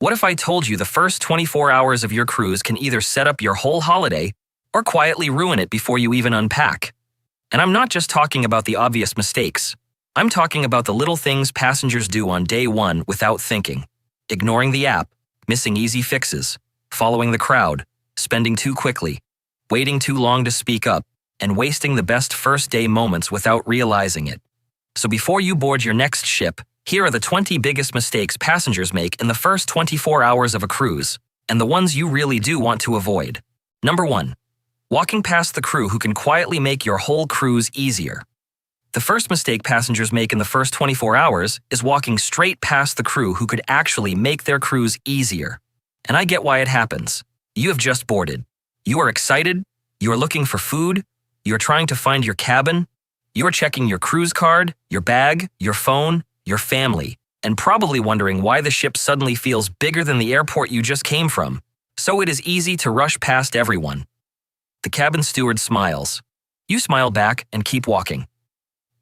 What if I told you the first 24 hours of your cruise can either set up your whole holiday or quietly ruin it before you even unpack? And I'm not just talking about the obvious mistakes. I'm talking about the little things passengers do on day one without thinking. Ignoring the app, missing easy fixes, following the crowd, spending too quickly, waiting too long to speak up, and wasting the best first-day moments without realizing it. So before you board your next ship, here are the 20 biggest mistakes passengers make in the first 24 hours of a cruise, and the ones you really do want to avoid. Number 1. Walking past the crew who can quietly make your whole cruise easier. The first mistake passengers make in the first 24 hours is walking straight past the crew who could actually make their cruise easier. And I get why it happens. You have just boarded. You are excited, you are looking for food, you are trying to find your cabin, you are checking your cruise card, your bag, your phone, your family, and probably wondering why the ship suddenly feels bigger than the airport you just came from. So it is easy to rush past everyone. The cabin steward smiles. You smile back and keep walking.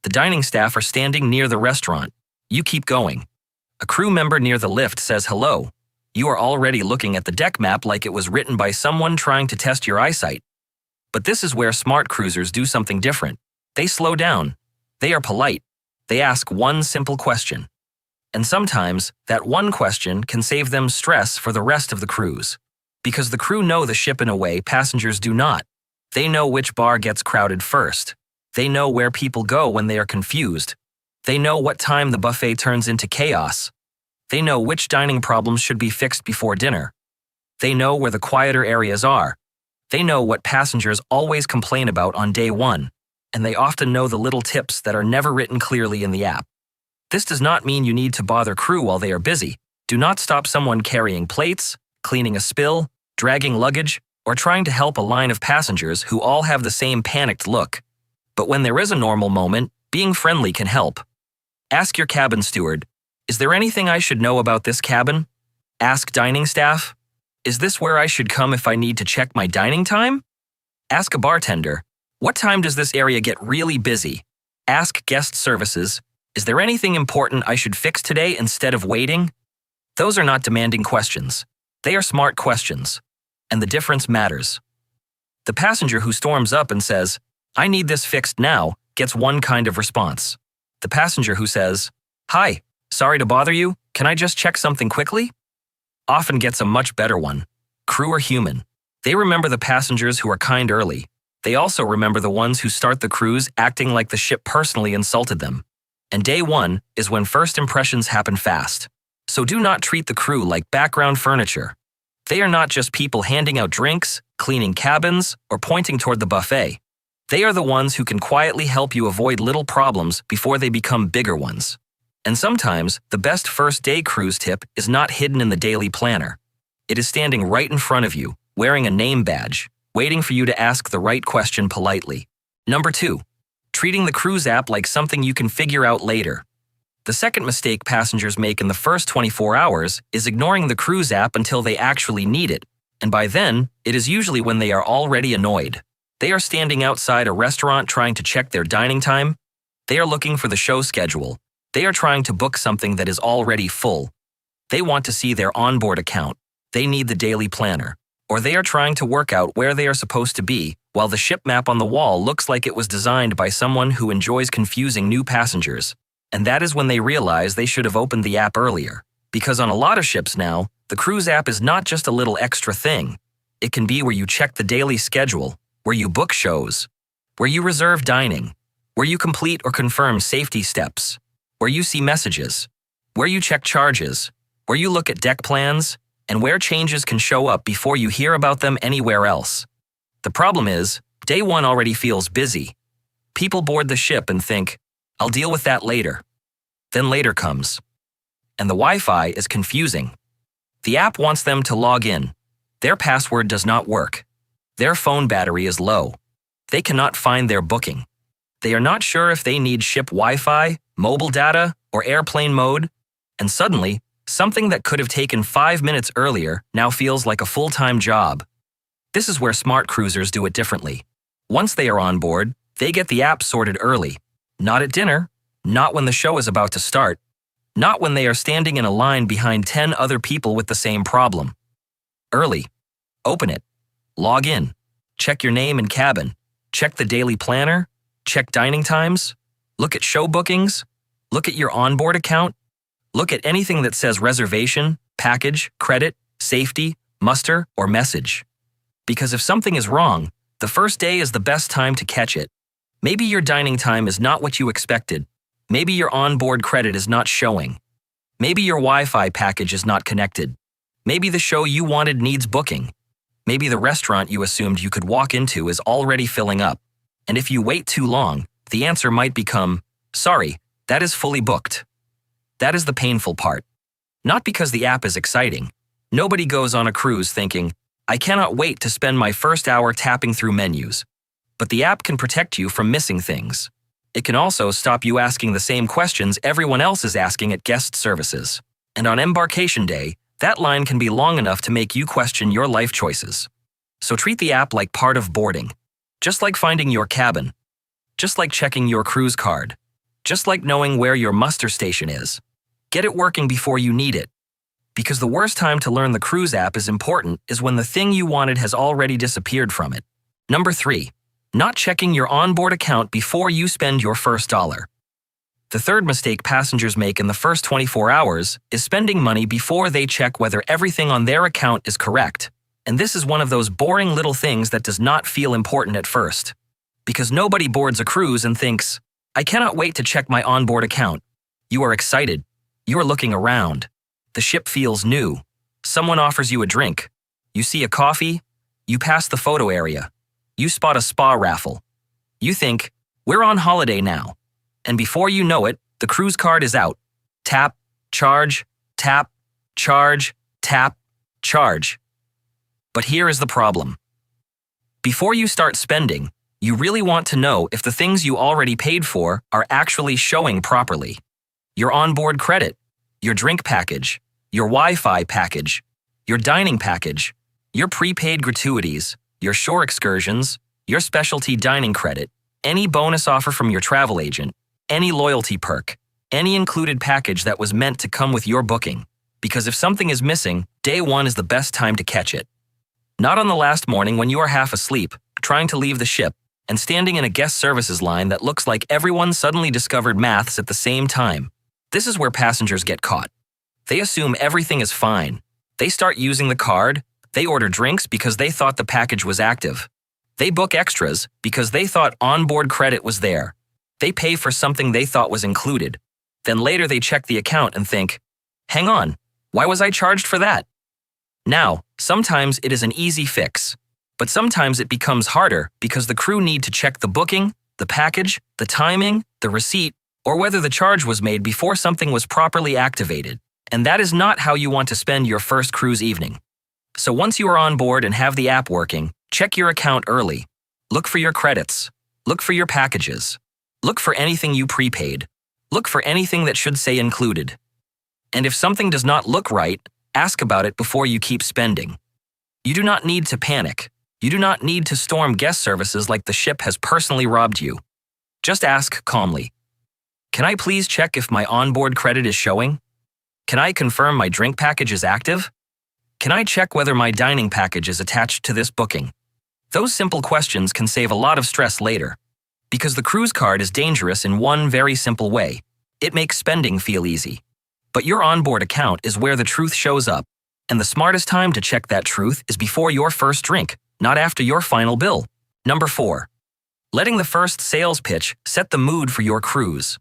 The dining staff are standing near the restaurant. You keep going. A crew member near the lift says hello. You are already looking at the deck map like it was written by someone trying to test your eyesight. But this is where smart cruisers do something different. They slow down. They are polite. They ask one simple question. And sometimes, that one question can save them stress for the rest of the cruise. Because the crew know the ship in a way passengers do not. They know which bar gets crowded first. They know where people go when they are confused. They know what time the buffet turns into chaos. They know which dining problems should be fixed before dinner. They know where the quieter areas are. They know what passengers always complain about on day one. And they often know the little tips that are never written clearly in the app. This does not mean you need to bother crew while they are busy. Do not stop someone carrying plates, cleaning a spill, dragging luggage, or trying to help a line of passengers who all have the same panicked look. But when there is a normal moment, being friendly can help. Ask your cabin steward, "Is there anything I should know about this cabin?" Ask dining staff, "Is this where I should come if I need to check my dining time?" Ask a bartender, "What time does this area get really busy?" Ask guest services, "Is there anything important I should fix today instead of waiting?" Those are not demanding questions. They are smart questions. And the difference matters. The passenger who storms up and says, "I need this fixed now," gets one kind of response. The passenger who says, "Hi, sorry to bother you, can I just check something quickly?" often gets a much better one. Crew are human. They remember the passengers who are kind early. They also remember the ones who start the cruise acting like the ship personally insulted them. And day one is when first impressions happen fast. So do not treat the crew like background furniture. They are not just people handing out drinks, cleaning cabins, or pointing toward the buffet. They are the ones who can quietly help you avoid little problems before they become bigger ones. And sometimes, the best first-day cruise tip is not hidden in the daily planner. It is standing right in front of you, wearing a name badge, waiting for you to ask the right question politely. Number 2. Treating the cruise app like something you can figure out later. The second mistake passengers make in the first 24 hours is ignoring the cruise app until they actually need it, and by then, it is usually when they are already annoyed. They are standing outside a restaurant trying to check their dining time. They are looking for the show schedule. They are trying to book something that is already full. They want to see their onboard account. They need the daily planner. Or they are trying to work out where they are supposed to be, while the ship map on the wall looks like it was designed by someone who enjoys confusing new passengers. And that is when they realize they should have opened the app earlier. Because on a lot of ships now, the cruise app is not just a little extra thing. It can be where you check the daily schedule, where you book shows, where you reserve dining, where you complete or confirm safety steps, where you see messages, where you check charges, where you look at deck plans, and where changes can show up before you hear about them anywhere else. The problem is, day one already feels busy. People board the ship and think, "I'll deal with that later." Then later comes. And the Wi-Fi is confusing. The app wants them to log in. Their password does not work. Their phone battery is low. They cannot find their booking. They are not sure if they need ship Wi-Fi, mobile data, or airplane mode. And suddenly, something that could have taken 5 minutes earlier now feels like a full-time job. This is where smart cruisers do it differently. Once they are on board, they get the app sorted early. Not at dinner, not when the show is about to start, Not when they are standing in a line behind 10 other people with the same problem. Early. Open it. Log in. Check your name and cabin. Check the daily planner. Check dining times. Look at show bookings. Look at your onboard account. Look at anything that says reservation, package, credit, safety, muster, or message. Because if something is wrong, the first day is the best time to catch it. Maybe your dining time is not what you expected. Maybe your onboard credit is not showing. Maybe your Wi-Fi package is not connected. Maybe the show you wanted needs booking. Maybe the restaurant you assumed you could walk into is already filling up. And if you wait too long, the answer might become, sorry, that is fully booked. That is the painful part. Not because the app is exciting. Nobody goes on a cruise thinking, I cannot wait to spend my first hour tapping through menus. But the app can protect you from missing things. It can also stop you asking the same questions everyone else is asking at guest services. And on embarkation day, that line can be long enough to make you question your life choices. So treat the app like part of boarding. Just like finding your cabin. Just like checking your cruise card. Just like knowing where your muster station is. Get it working before you need it. Because the worst time to learn the cruise app is important is when the thing you wanted has already disappeared from it. Number 3. Not checking your onboard account before you spend your first dollar. The third mistake passengers make in the first 24 hours is spending money before they check whether everything on their account is correct. And this is one of those boring little things that does not feel important at first. Because nobody boards a cruise and thinks, I cannot wait to check my onboard account. You are excited. You are looking around. The ship feels new. Someone offers you a drink. You see a coffee. You pass the photo area. You spot a spa raffle. You think, we're on holiday now. And before you know it, the cruise card is out. Tap, charge, tap, charge, tap, charge. But here is the problem. Before you start spending, you really want to know if the things you already paid for are actually showing properly. Your onboard credit, your drink package, your Wi-Fi package, your dining package, your prepaid gratuities, your shore excursions, your specialty dining credit, any bonus offer from your travel agent, any loyalty perk, any included package that was meant to come with your booking. Because if something is missing, day one is the best time to catch it. Not on the last morning when you are half asleep, trying to leave the ship, and standing in a guest services line that looks like everyone suddenly discovered maths at the same time. This is where passengers get caught. They assume everything is fine. They start using the card. They order drinks because they thought the package was active. They book extras because they thought onboard credit was there. They pay for something they thought was included. Then later they check the account and think, hang on, why was I charged for that? Now, sometimes it is an easy fix. But sometimes it becomes harder because the crew need to check the booking, the package, the timing, the receipt, or whether the charge was made before something was properly activated. And that is not how you want to spend your first cruise evening. So once you are on board and have the app working, check your account early. Look for your credits. Look for your packages. Look for anything you prepaid. Look for anything that should say included. And if something does not look right, ask about it before you keep spending. You do not need to panic. You do not need to storm guest services like the ship has personally robbed you. Just ask calmly. Can I please check if my onboard credit is showing? Can I confirm my drink package is active? Can I check whether my dining package is attached to this booking? Those simple questions can save a lot of stress later. Because the cruise card is dangerous in one very simple way. It makes spending feel easy. But your onboard account is where the truth shows up. And the smartest time to check that truth is before your first drink, not after your final bill. Number 4. Letting the first sales pitch set the mood for your cruise.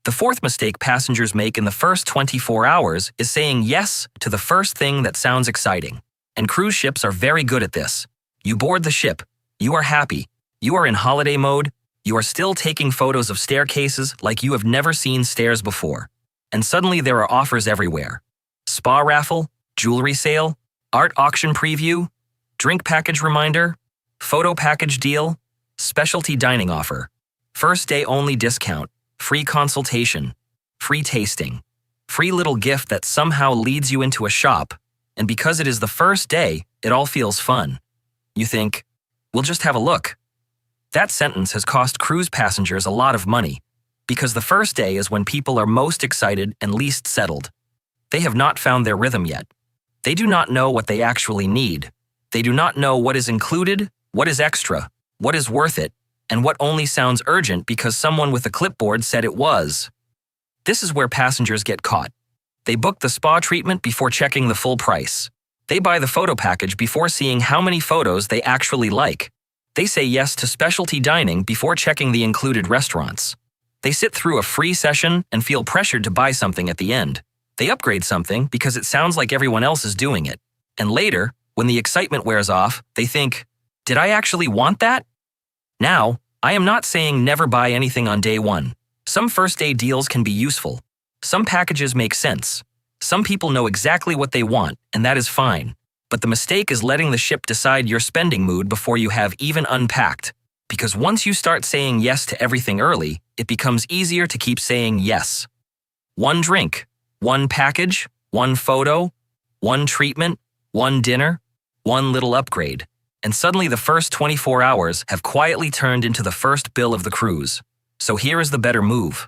The fourth mistake passengers make in the first 24 hours is saying yes to the first thing that sounds exciting. And cruise ships are very good at this. You board the ship. You are happy. You are in holiday mode. You are still taking photos of staircases like you have never seen stairs before. And suddenly there are offers everywhere. Spa raffle, jewelry sale, art auction preview, drink package reminder, photo package deal, specialty dining offer, first day only discount, free consultation, free tasting, free little gift that somehow leads you into a shop, and because it is the first day, it all feels fun. You think, we'll just have a look. That sentence has cost cruise passengers a lot of money. Because the first day is when people are most excited and least settled. They have not found their rhythm yet. They do not know what they actually need. They do not know what is included, what is extra, what is worth it, and what only sounds urgent because someone with a clipboard said it was. This is where passengers get caught. They book the spa treatment before checking the full price. They buy the photo package before seeing how many photos they actually like. They say yes to specialty dining before checking the included restaurants. They sit through a free session and feel pressured to buy something at the end. They upgrade something because it sounds like everyone else is doing it. And later, when the excitement wears off, they think, "Did I actually want that?" Now, I am not saying never buy anything on day one. Some first-day deals can be useful. Some packages make sense. Some people know exactly what they want, and that is fine. But the mistake is letting the ship decide your spending mood before you have even unpacked. Because once you start saying yes to everything early, it becomes easier to keep saying yes. One drink, one package, one photo, one treatment, one dinner, one little upgrade. And suddenly the first 24 hours have quietly turned into the first bill of the cruise. So here is the better move.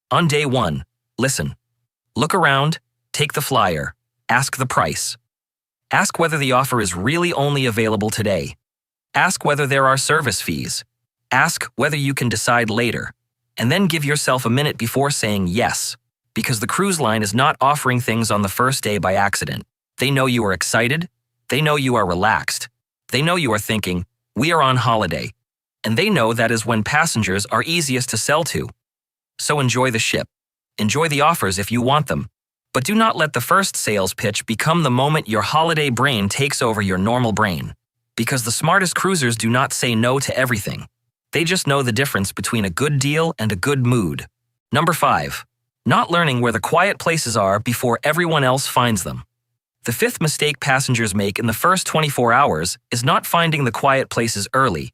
On day one, listen. Look around, take the flyer, ask the price. Ask whether the offer is really only available today. Ask whether there are service fees. Ask whether you can decide later. And then give yourself a minute before saying yes. Because the cruise line is not offering things on the first day by accident. They know you are excited. They know you are relaxed. They know you are thinking, "We are on holiday." And they know that is when passengers are easiest to sell to. So enjoy the ship. Enjoy the offers if you want them. But do not let the first sales pitch become the moment your holiday brain takes over your normal brain. Because the smartest cruisers do not say no to everything. They just know the difference between a good deal and a good mood. Number 5. Not learning where the quiet places are before everyone else finds them. The fifth mistake passengers make in the first 24 hours is not finding the quiet places early.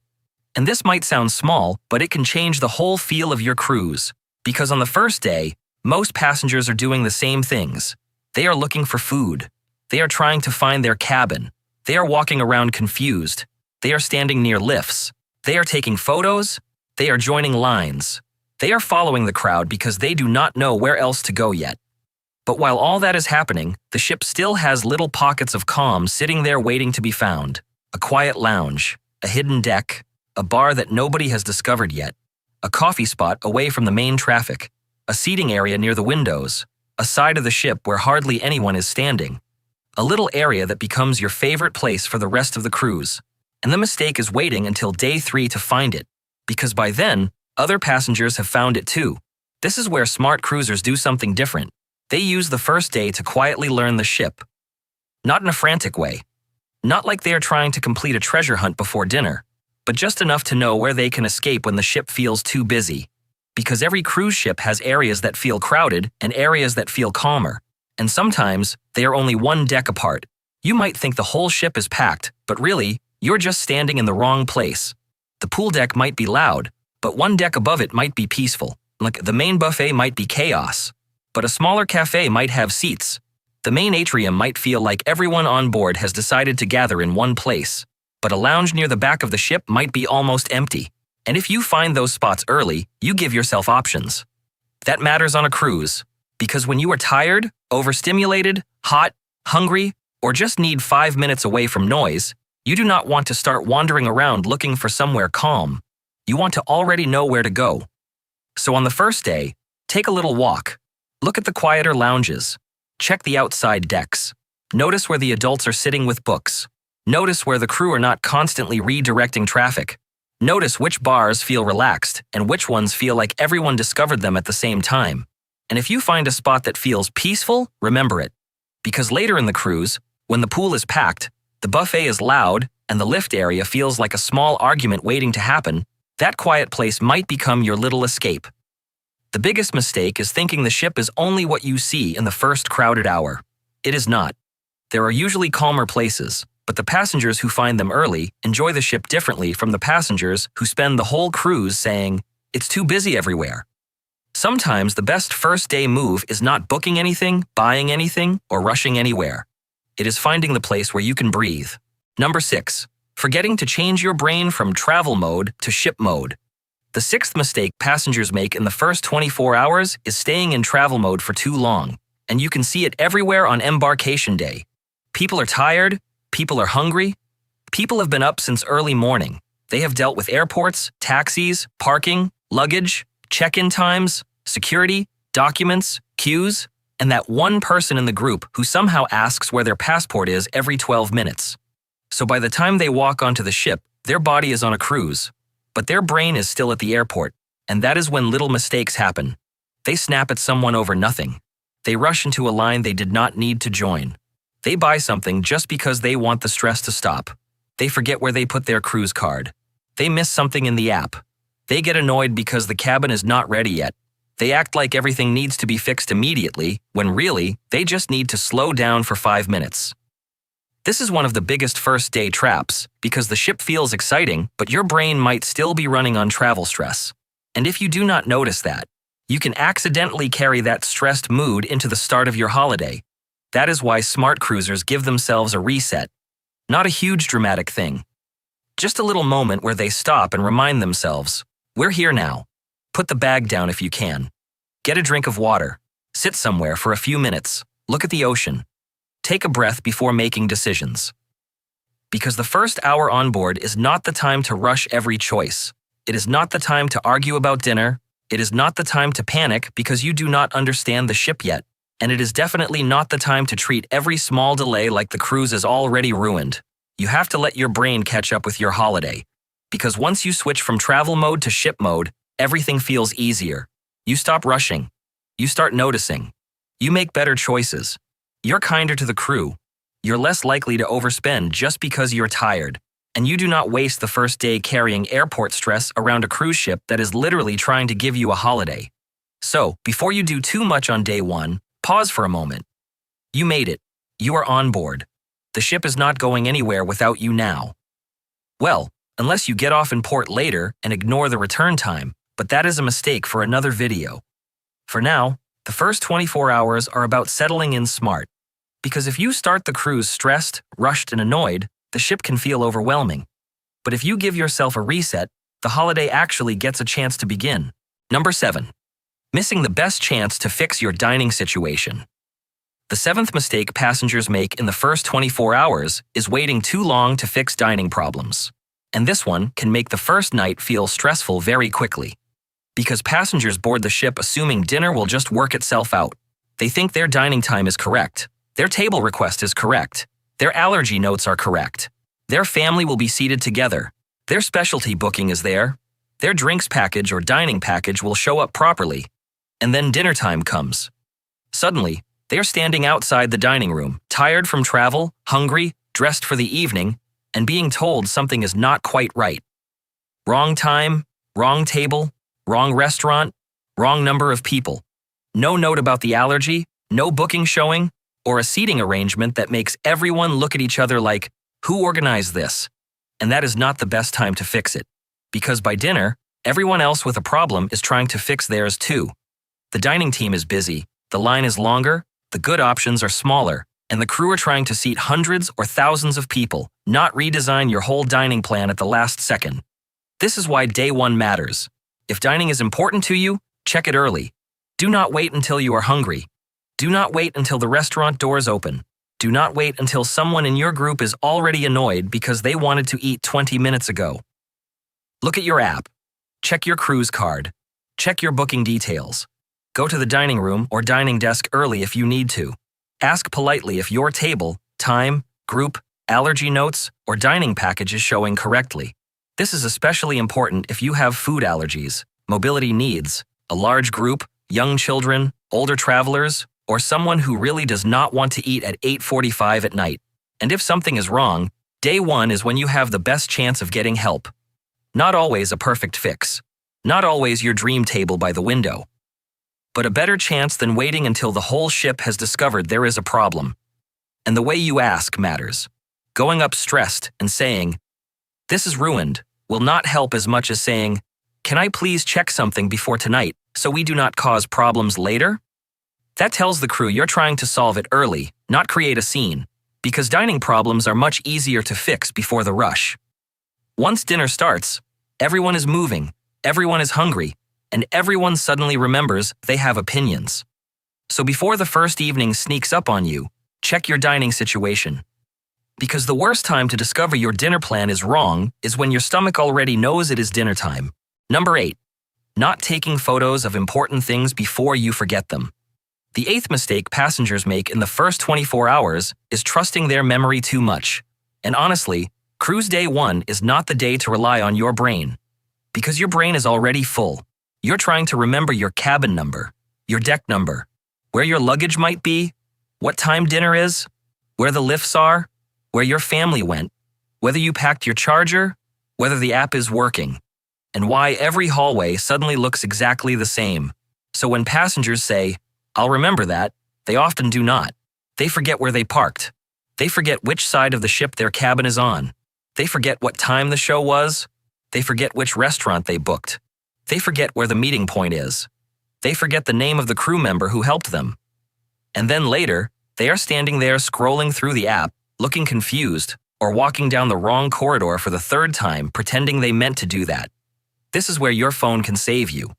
And this might sound small, but it can change the whole feel of your cruise. Because on the first day, most passengers are doing the same things. They are looking for food. They are trying to find their cabin. They are walking around confused. They are standing near lifts. They are taking photos. They are joining lines. They are following the crowd because they do not know where else to go yet. But while all that is happening, the ship still has little pockets of calm sitting there waiting to be found. A quiet lounge, a hidden deck, a bar that nobody has discovered yet, a coffee spot away from the main traffic, a seating area near the windows, a side of the ship where hardly anyone is standing, a little area that becomes your favorite place for the rest of the cruise. And the mistake is waiting until day 3 to find it, because by then, other passengers have found it too. This is where smart cruisers do something different. They use the first day to quietly learn the ship. Not in a frantic way. Not like they are trying to complete a treasure hunt before dinner, but just enough to know where they can escape when the ship feels too busy. Because every cruise ship has areas that feel crowded and areas that feel calmer. And sometimes, they are only one deck apart. You might think the whole ship is packed, but really, you're just standing in the wrong place. The pool deck might be loud, but one deck above it might be peaceful. Like the main buffet might be chaos. But a smaller cafe might have seats. The main atrium might feel like everyone on board has decided to gather in one place. But a lounge near the back of the ship might be almost empty. And if you find those spots early, you give yourself options. That matters on a cruise. Because when you are tired, overstimulated, hot, hungry, or just need 5 minutes away from noise, you do not want to start wandering around looking for somewhere calm. You want to already know where to go. So on the first day, take a little walk. Look at the quieter lounges. Check the outside decks. Notice where the adults are sitting with books. Notice where the crew are not constantly redirecting traffic. Notice which bars feel relaxed and which ones feel like everyone discovered them at the same time. And if you find a spot that feels peaceful, remember it. Because later in the cruise, when the pool is packed, the buffet is loud, and the lift area feels like a small argument waiting to happen, that quiet place might become your little escape. The biggest mistake is thinking the ship is only what you see in the first crowded hour. It is not. There are usually calmer places, but the passengers who find them early enjoy the ship differently from the passengers who spend the whole cruise saying, "It's too busy everywhere." Sometimes the best first-day move is not booking anything, buying anything, or rushing anywhere. It is finding the place where you can breathe. Number 6. Forgetting to change your brain from travel mode to ship mode. The sixth mistake passengers make in the first 24 hours is staying in travel mode for too long, and you can see it everywhere on embarkation day. People are tired, people are hungry, people have been up since early morning. They have dealt with airports, taxis, parking, luggage, check-in times, security, documents, queues, and that one person in the group who somehow asks where their passport is every 12 minutes. So by the time they walk onto the ship, their body is on a cruise, but their brain is still at the airport, and that is when little mistakes happen. They snap at someone over nothing. They rush into a line they did not need to join. They buy something just because they want the stress to stop. They forget where they put their cruise card. They miss something in the app. They get annoyed because the cabin is not ready yet. They act like everything needs to be fixed immediately, when really, they just need to slow down for 5 minutes. This is one of the biggest first-day traps, because the ship feels exciting, but your brain might still be running on travel stress. And if you do not notice that, you can accidentally carry that stressed mood into the start of your holiday. That is why smart cruisers give themselves a reset. Not a huge dramatic thing. Just a little moment where they stop and remind themselves, we're here now. Put the bag down if you can. Get a drink of water. Sit somewhere for a few minutes. Look at the ocean. Take a breath before making decisions. Because the first hour on board is not the time to rush every choice. It is not the time to argue about dinner. It is not the time to panic because you do not understand the ship yet. And it is definitely not the time to treat every small delay like the cruise is already ruined. You have to let your brain catch up with your holiday. Because once you switch from travel mode to ship mode, everything feels easier. You stop rushing. You start noticing. You make better choices. You're kinder to the crew. You're less likely to overspend just because you're tired. And you do not waste the first day carrying airport stress around a cruise ship that is literally trying to give you a holiday. So, before you do too much on day one, pause for a moment. You made it. You are on board. The ship is not going anywhere without you now. Well, unless you get off in port later and ignore the return time, but that is a mistake for another video. For now, the first 24 hours are about settling in smart. Because if you start the cruise stressed, rushed, and annoyed, the ship can feel overwhelming. But if you give yourself a reset, the holiday actually gets a chance to begin. Number 7. Missing the best chance to fix your dining situation. The 7th mistake passengers make in the first 24 hours is waiting too long to fix dining problems. And this one can make the first night feel stressful very quickly. Because passengers board the ship assuming dinner will just work itself out. They think their dining time is correct. Their table request is correct. Their allergy notes are correct. Their family will be seated together. Their specialty booking is there. Their drinks package or dining package will show up properly. And then dinner time comes. Suddenly, they are standing outside the dining room, tired from travel, hungry, dressed for the evening, and being told something is not quite right. Wrong time, wrong table, wrong restaurant, wrong number of people. No note about the allergy, no booking showing, or a seating arrangement that makes everyone look at each other like, who organized this? And that is not the best time to fix it. Because by dinner, everyone else with a problem is trying to fix theirs too. The dining team is busy, the line is longer, the good options are smaller, and the crew are trying to seat hundreds or thousands of people, not redesign your whole dining plan at the last second. This is why day one matters. If dining is important to you, check it early. Do not wait until you are hungry. Do not wait until the restaurant doors open. Do not wait until someone in your group is already annoyed because they wanted to eat 20 minutes ago. Look at your app. Check your cruise card. Check your booking details. Go to the dining room or dining desk early if you need to. Ask politely if your table, time, group, allergy notes, or dining package is showing correctly. This is especially important if you have food allergies, mobility needs, a large group, young children, older travelers, or someone who really does not want to eat at 8:45 at night. And if something is wrong, day one is when you have the best chance of getting help. Not always a perfect fix. Not always your dream table by the window. But a better chance than waiting until the whole ship has discovered there is a problem. And the way you ask matters. Going up stressed and saying, "This is ruined," will not help as much as saying, "Can I please check something before tonight so we do not cause problems later?" That tells the crew you're trying to solve it early, not create a scene, because dining problems are much easier to fix before the rush. Once dinner starts, everyone is moving, Everyone is hungry, and everyone suddenly remembers they have opinions. So before the first evening sneaks up on you, check your dining situation. Because the worst time to discover your dinner plan is wrong is when your stomach already knows it is dinner time. Number 8. Not taking photos of important things before you forget them. The 8th mistake passengers make in the first 24 hours is trusting their memory too much. And honestly, cruise day 1 is not the day to rely on your brain. Because your brain is already full. You're trying to remember your cabin number, your deck number, where your luggage might be, what time dinner is, where the lifts are, where your family went, whether you packed your charger, whether the app is working, and why every hallway suddenly looks exactly the same. So when passengers say, "I'll remember that," they often do not. They forget where they parked. They forget which side of the ship their cabin is on. They forget what time the show was. They forget which restaurant they booked. They forget where the meeting point is. They forget the name of the crew member who helped them. And then later, they are standing there scrolling through the app, looking confused, or walking down the wrong corridor for the 3rd time, pretending they meant to do that. This is where your phone can save you.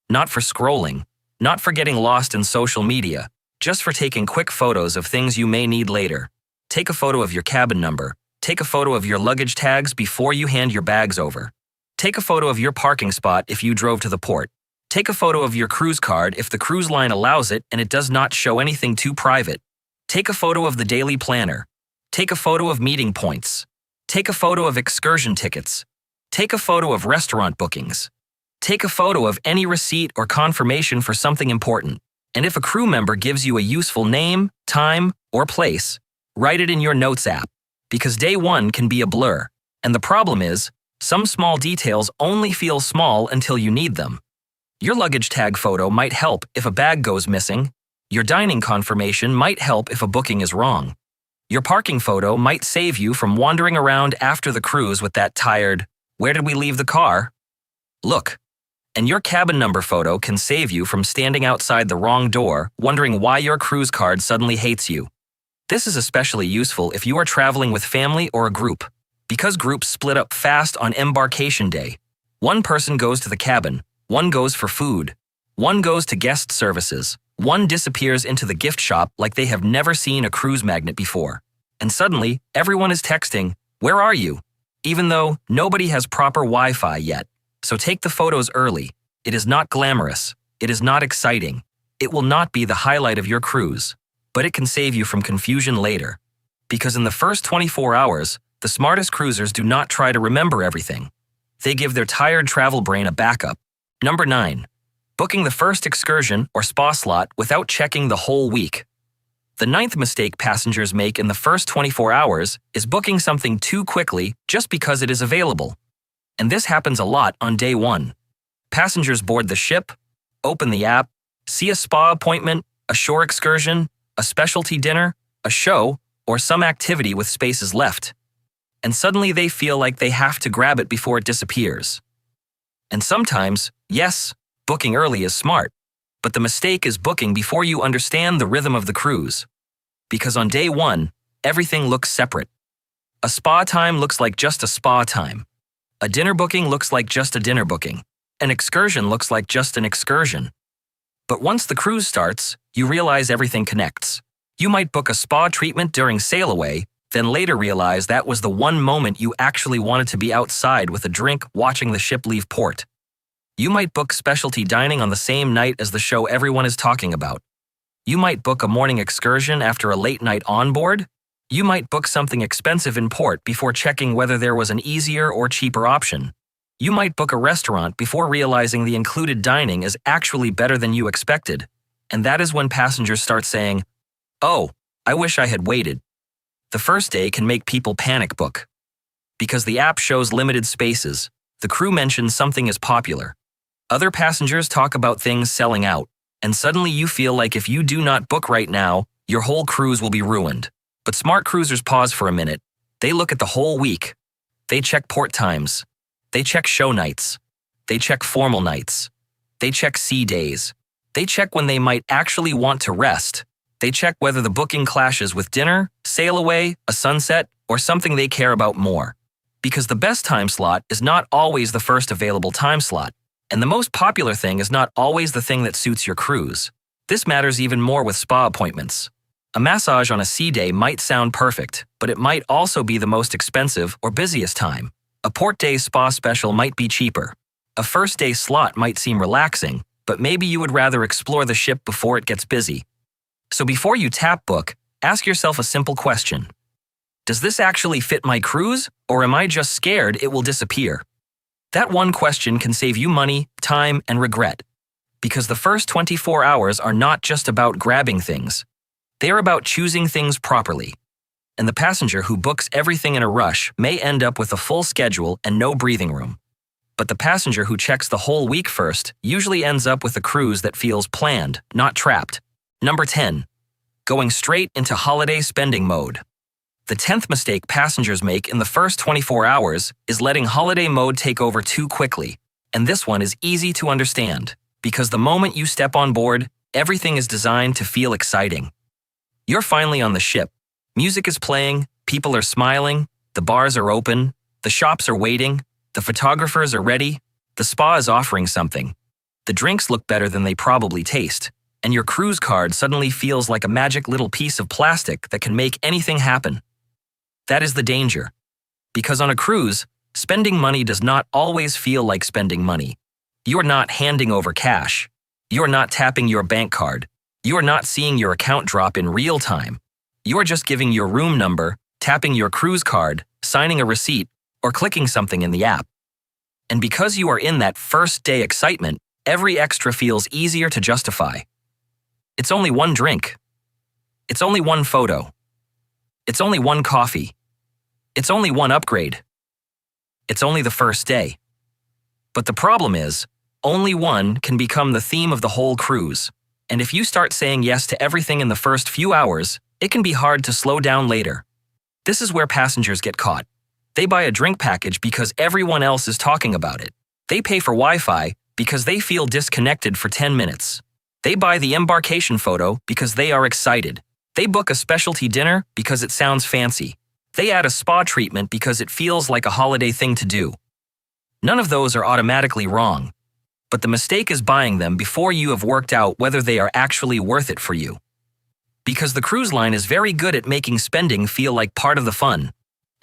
Not for scrolling, not for getting lost in social media, just for taking quick photos of things you may need later. Take a photo of your cabin number. Take a photo of your luggage tags before you hand your bags over. Take a photo of your parking spot if you drove to the port. Take a photo of your cruise card if the cruise line allows it and it does not show anything too private. Take a photo of the daily planner. Take a photo of meeting points. Take a photo of excursion tickets. Take a photo of restaurant bookings. Take a photo of any receipt or confirmation for something important. And if a crew member gives you a useful name, time, or place, write it in your notes app. Because day 1 can be a blur. And the problem is, some small details only feel small until you need them. Your luggage tag photo might help if a bag goes missing. Your dining confirmation might help if a booking is wrong. Your parking photo might save you from wandering around after the cruise with that tired, "Where did we leave the car?" look. And your cabin number photo can save you from standing outside the wrong door, wondering why your cruise card suddenly hates you. This is especially useful if you are traveling with family or a group, because groups split up fast on embarkation day. One person goes to the cabin, one goes for food, one goes to guest services, one disappears into the gift shop like they have never seen a cruise magnet before. And suddenly, everyone is texting, "Where are you?" even though nobody has proper Wi-Fi yet. So take the photos early. It is not glamorous. It is not exciting. It will not be the highlight of your cruise, but it can save you from confusion later. Because in the first 24 hours, the smartest cruisers do not try to remember everything. They give their tired travel brain a backup. Number 9. Booking the first excursion or spa slot without checking the whole week. The 9th mistake passengers make in the first 24 hours is booking something too quickly just because it is available. And this happens a lot on day 1. Passengers board the ship, open the app, see a spa appointment, a shore excursion, a specialty dinner, a show, or some activity with spaces left. And suddenly they feel like they have to grab it before it disappears. And sometimes, yes, booking early is smart, but the mistake is booking before you understand the rhythm of the cruise. Because on day 1, everything looks separate. A spa time looks like just a spa time. A dinner booking looks like just a dinner booking. An excursion looks like just an excursion. But once the cruise starts, you realize everything connects. You might book a spa treatment during sail away, then later realize that was the one moment you actually wanted to be outside with a drink watching the ship leave port. You might book specialty dining on the same night as the show everyone is talking about. You might book a morning excursion after a late night on board. You might book something expensive in port before checking whether there was an easier or cheaper option. You might book a restaurant before realizing the included dining is actually better than you expected. And that is when passengers start saying, "Oh, I wish I had waited." The first day can make people panic book. Because the app shows limited spaces, the crew mentions something is popular. Other passengers talk about things selling out, and suddenly you feel like if you do not book right now, your whole cruise will be ruined. But smart cruisers pause for a minute. They look at the whole week. They check port times. They check show nights. They check formal nights. They check sea days. They check when they might actually want to rest. They check whether the booking clashes with dinner, sail away, a sunset, or something they care about more. Because the best time slot is not always the first available time slot. And the most popular thing is not always the thing that suits your cruise. This matters even more with spa appointments. A massage on a sea day might sound perfect, but it might also be the most expensive or busiest time. A port day spa special might be cheaper. A first day slot might seem relaxing, but maybe you would rather explore the ship before it gets busy. So before you tap book, ask yourself a simple question. Does this actually fit my cruise, or am I just scared it will disappear? That one question can save you money, time, and regret. Because the first 24 hours are not just about grabbing things. They are about choosing things properly. And the passenger who books everything in a rush may end up with a full schedule and no breathing room. But the passenger who checks the whole week first usually ends up with a cruise that feels planned, not trapped. Number 10. Going straight into holiday spending mode. The 10th mistake passengers make in the first 24 hours is letting holiday mode take over too quickly. And this one is easy to understand, because the moment you step on board, everything is designed to feel exciting. You're finally on the ship. Music is playing, people are smiling, the bars are open, the shops are waiting, the photographers are ready, the spa is offering something. The drinks look better than they probably taste, and your cruise card suddenly feels like a magic little piece of plastic that can make anything happen. That is the danger. Because on a cruise, spending money does not always feel like spending money. You are not handing over cash. You are not tapping your bank card. You are not seeing your account drop in real time. You are just giving your room number, tapping your cruise card, signing a receipt, or clicking something in the app. And because you are in that first day excitement, every extra feels easier to justify. It's only one drink. It's only one photo. It's only one coffee. It's only one upgrade. It's only the first day. But the problem is, only one can become the theme of the whole cruise. And if you start saying yes to everything in the first few hours, it can be hard to slow down later. This is where passengers get caught. They buy a drink package because everyone else is talking about it. They pay for Wi-Fi because they feel disconnected for 10 minutes. They buy the embarkation photo because they are excited. They book a specialty dinner because it sounds fancy. They add a spa treatment because it feels like a holiday thing to do. None of those are automatically wrong. But the mistake is buying them before you have worked out whether they are actually worth it for you. Because the cruise line is very good at making spending feel like part of the fun.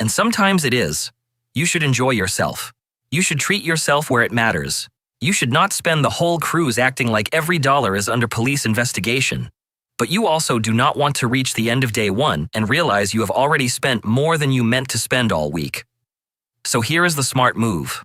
And sometimes it is. You should enjoy yourself. You should treat yourself where it matters. You should not spend the whole cruise acting like every dollar is under police investigation. But you also do not want to reach the end of day one and realize you have already spent more than you meant to spend all week. So here is the smart move.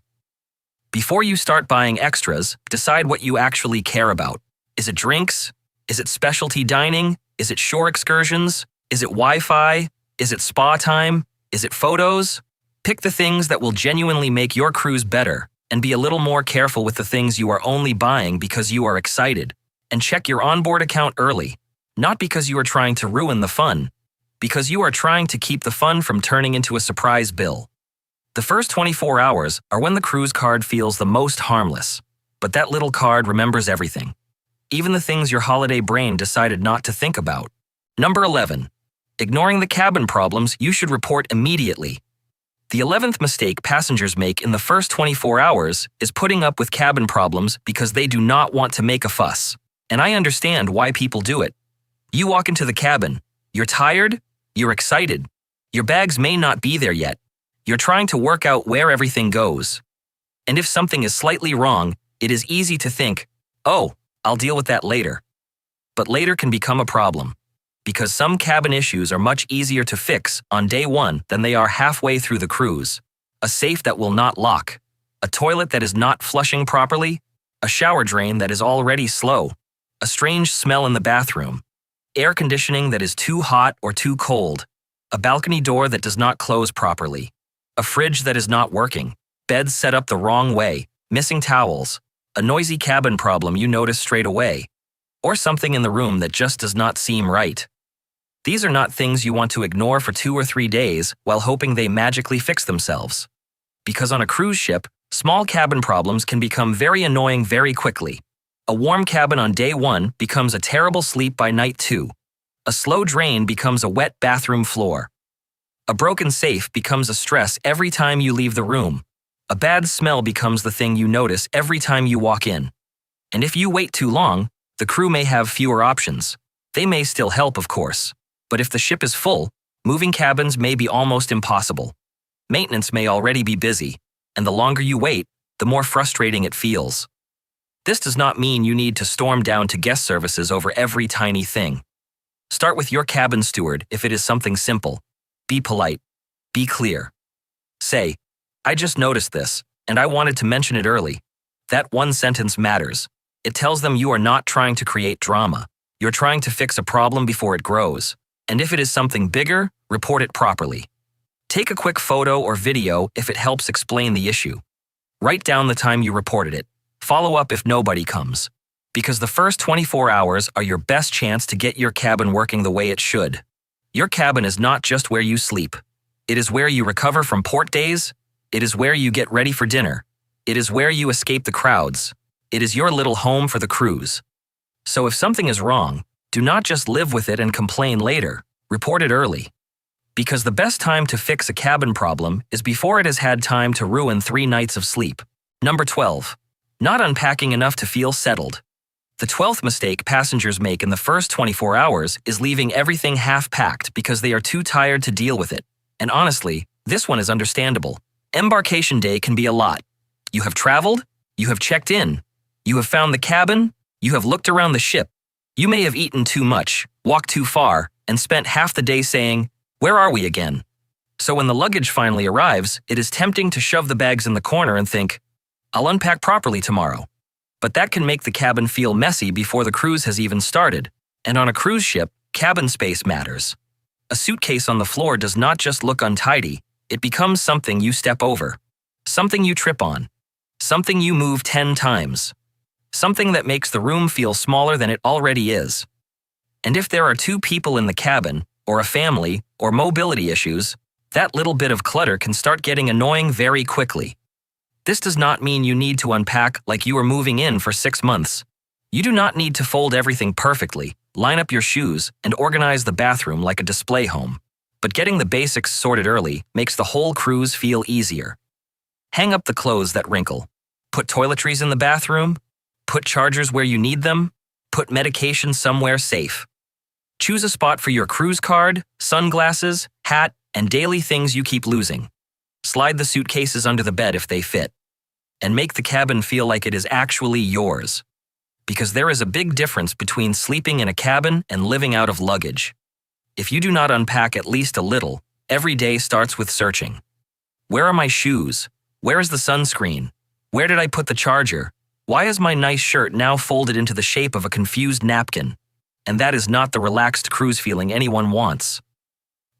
Before you start buying extras, decide what you actually care about. Is it drinks? Is it specialty dining? Is it shore excursions? Is it Wi-Fi? Is it spa time? Is it photos? Pick the things that will genuinely make your cruise better, and be a little more careful with the things you are only buying because you are excited. And check your onboard account early. Not because you are trying to ruin the fun, because you are trying to keep the fun from turning into a surprise bill. The first 24 hours are when the cruise card feels the most harmless, but that little card remembers everything. Even the things your holiday brain decided not to think about. Number 11. Ignoring the cabin problems you should report immediately. The 11th mistake passengers make in the first 24 hours is putting up with cabin problems because they do not want to make a fuss. And I understand why people do it. You walk into the cabin. You're tired. You're excited. Your bags may not be there yet. You're trying to work out where everything goes. And if something is slightly wrong, it is easy to think, oh, I'll deal with that later. But later can become a problem. Because some cabin issues are much easier to fix on day one than they are halfway through the cruise. A safe that will not lock. A toilet that is not flushing properly. A shower drain that is already slow. A strange smell in the bathroom. Air conditioning that is too hot or too cold. A balcony door that does not close properly. A fridge that is not working. Beds set up the wrong way. Missing towels. A noisy cabin problem you notice straight away. Or something in the room that just does not seem right. These are not things you want to ignore for 2 or 3 days while hoping they magically fix themselves. Because on a cruise ship, small cabin problems can become very annoying very quickly. A warm cabin on day 1 becomes a terrible sleep by night 2. A slow drain becomes a wet bathroom floor. A broken safe becomes a stress every time you leave the room. A bad smell becomes the thing you notice every time you walk in. And if you wait too long, the crew may have fewer options. They may still help, of course. But if the ship is full, moving cabins may be almost impossible. Maintenance may already be busy, and the longer you wait, the more frustrating it feels. This does not mean you need to storm down to guest services over every tiny thing. Start with your cabin steward if it is something simple. Be polite. Be clear. Say, "I just noticed this, and I wanted to mention it early." That one sentence matters. It tells them you are not trying to create drama. You're trying to fix a problem before it grows. And if it is something bigger, report it properly. Take a quick photo or video if it helps explain the issue. Write down the time you reported it. Follow up if nobody comes. Because the first 24 hours are your best chance to get your cabin working the way it should. Your cabin is not just where you sleep. It is where you recover from port days. It is where you get ready for dinner. It is where you escape the crowds. It is your little home for the cruise. So if something is wrong, do not just live with it and complain later. Report it early. Because the best time to fix a cabin problem is before it has had time to ruin 3 nights of sleep. Number 12. Not unpacking enough to feel settled. The 12th mistake passengers make in the first 24 hours is leaving everything half-packed because they are too tired to deal with it. And honestly, this one is understandable. Embarkation day can be a lot. You have traveled, you have checked in, you have found the cabin, you have looked around the ship. You may have eaten too much, walked too far, and spent half the day saying, "Where are we again?" So when the luggage finally arrives, it is tempting to shove the bags in the corner and think, "I'll unpack properly tomorrow." But that can make the cabin feel messy before the cruise has even started. And on a cruise ship, cabin space matters. A suitcase on the floor does not just look untidy, it becomes something you step over. Something you trip on. Something you move 10 times. Something that makes the room feel smaller than it already is. And if there are 2 people in the cabin, or a family, or mobility issues, that little bit of clutter can start getting annoying very quickly. This does not mean you need to unpack like you are moving in for 6 months. You do not need to fold everything perfectly, line up your shoes, and organize the bathroom like a display home. But getting the basics sorted early makes the whole cruise feel easier. Hang up the clothes that wrinkle. Put toiletries in the bathroom. Put chargers where you need them. Put medication somewhere safe. Choose a spot for your cruise card, sunglasses, hat, and daily things you keep losing. Slide the suitcases under the bed if they fit. And make the cabin feel like it is actually yours. Because there is a big difference between sleeping in a cabin and living out of luggage. If you do not unpack at least a little, every day starts with searching. Where are my shoes? Where is the sunscreen? Where did I put the charger? Why is my nice shirt now folded into the shape of a confused napkin? And that is not the relaxed cruise feeling anyone wants.